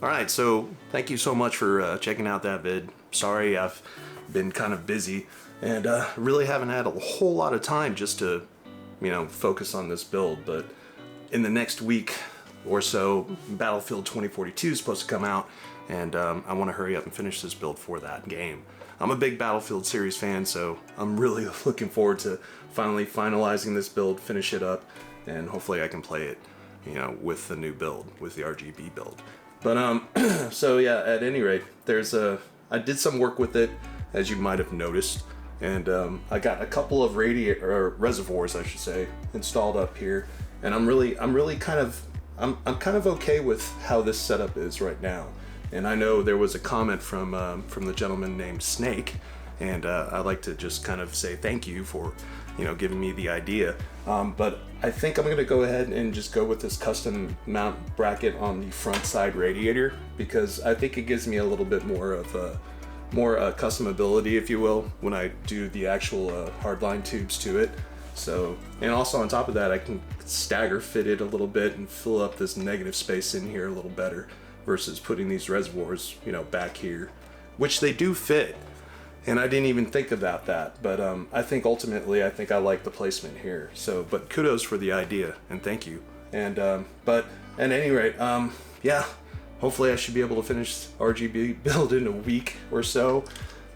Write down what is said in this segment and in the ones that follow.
Alright, so thank you so much for checking out that vid. Sorry I've been kind of busy and really haven't had a whole lot of time just to, you know, focus on this build, but in the next week or so, Battlefield 2042 is supposed to come out, and I want to hurry up and finish this build for that game. I'm a big Battlefield series fan, so I'm really looking forward to finally finalizing this build, finish it up, and hopefully I can play it, you know, with the new build, with the RGB build. But so yeah, at any rate, I did some work with it, as you might have noticed, and I got a couple of reservoirs, I should say, installed up here, and I'm kind of okay with how this setup is right now. And I know there was a comment from the gentleman named Snake, and I'd like to just kind of say thank you for, you know, giving me the idea. But I think I'm gonna go ahead and just go with this custom mount bracket on the front side radiator, because I think it gives me a little bit more of customability, if you will, when I do the actual hardline tubes to it. So, and also on top of that, I can stagger fit it a little bit and fill up this negative space in here a little better versus putting these reservoirs, you know, back here, which they do fit. And I didn't even think about that, but I think ultimately, I think I like the placement here. So, but kudos for the idea, and thank you. And but at any rate, yeah, hopefully I should be able to finish RGB build in a week or so.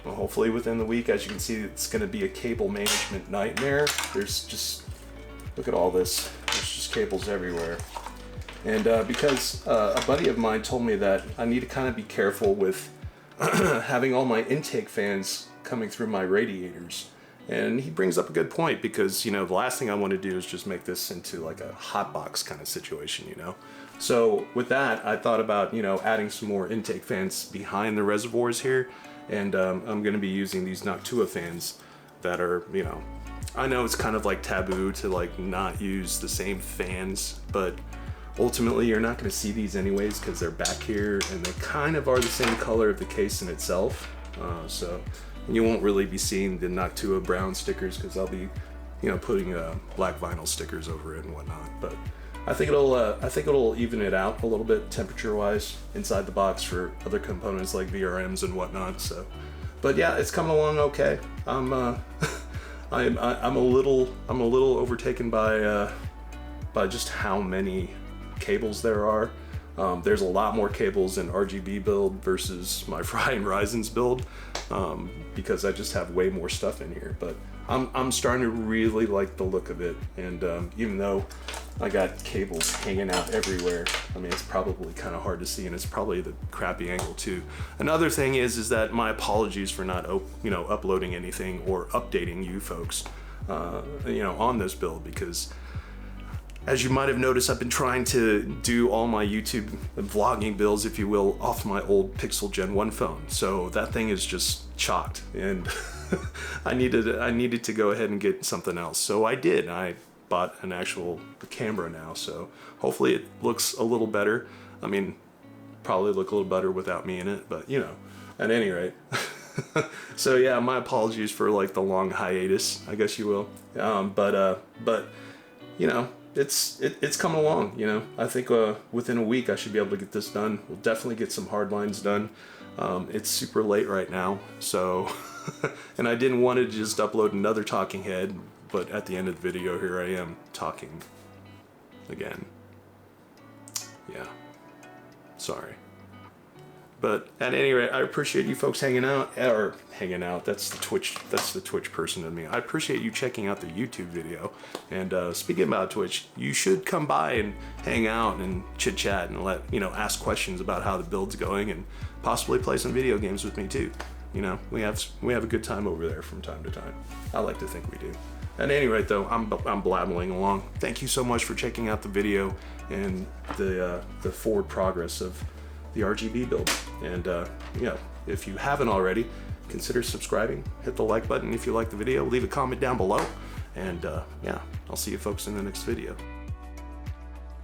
Well, hopefully within the week. As you can see, it's going to be a cable management nightmare. There's just, look at all this. There's just cables everywhere. And because a buddy of mine told me that I need to kind of be careful with having all my intake fans coming through my radiators. And he brings up a good point, because, you know, the last thing I want to do is just make this into like a hotbox kind of situation, you know. So with that, I thought about, you know, adding some more intake fans behind the reservoirs here. And I'm going to be using these Noctua fans that are, you know, I know it's kind of like taboo to like not use the same fans, but ultimately you're not going to see these anyways because they're back here and they kind of are the same color of the case in itself. So you won't really be seeing the Noctua brown stickers because I'll be, you know, putting black vinyl stickers over it and whatnot. But I think it'll even it out a little bit temperature-wise inside the box for other components like VRMs and whatnot. So, but yeah, it's coming along okay. I'm a little overtaken by just how many cables there are. There's a lot more cables in RGB build versus my Fry and Ryzen's build, because I just have way more stuff in here. But I'm starting to really like the look of it, and even though I got cables hanging out everywhere, I mean, it's probably kind of hard to see, and it's probably the crappy angle too. Another thing is that my apologies for not uploading anything or updating you folks, you know, on this build, because as you might have noticed, I've been trying to do all my YouTube vlogging builds, if you will, off my old Pixel Gen 1 phone. So that thing is just chocked, and I needed to go ahead and get something else. So I did. I bought an actual camera now, so hopefully it looks a little better. I mean, probably look a little better without me in it, but you know, at any rate. So yeah, my apologies for like the long hiatus, I guess you will. But you know, it's coming along, you know. I think within a week I should be able to get this done. We'll definitely get some hard lines done. It's super late right now, so and I didn't want to just upload another talking head, but at the end of the video here I am talking again. Yeah, sorry. But at any rate, I appreciate you folks hanging out. That's the Twitch person in me. I appreciate you checking out the YouTube video. And speaking about Twitch, you should come by and hang out and chit chat and ask questions about how the build's going, and possibly play some video games with me too. You know, we have a good time over there from time to time. I like to think we do. At any rate, though, I'm blabbling along. Thank you so much for checking out the video and the forward progress of the RGB build. And you know, if you haven't already, consider subscribing, hit the like button if you like the video, leave a comment down below, and yeah, I'll see you folks in the next video.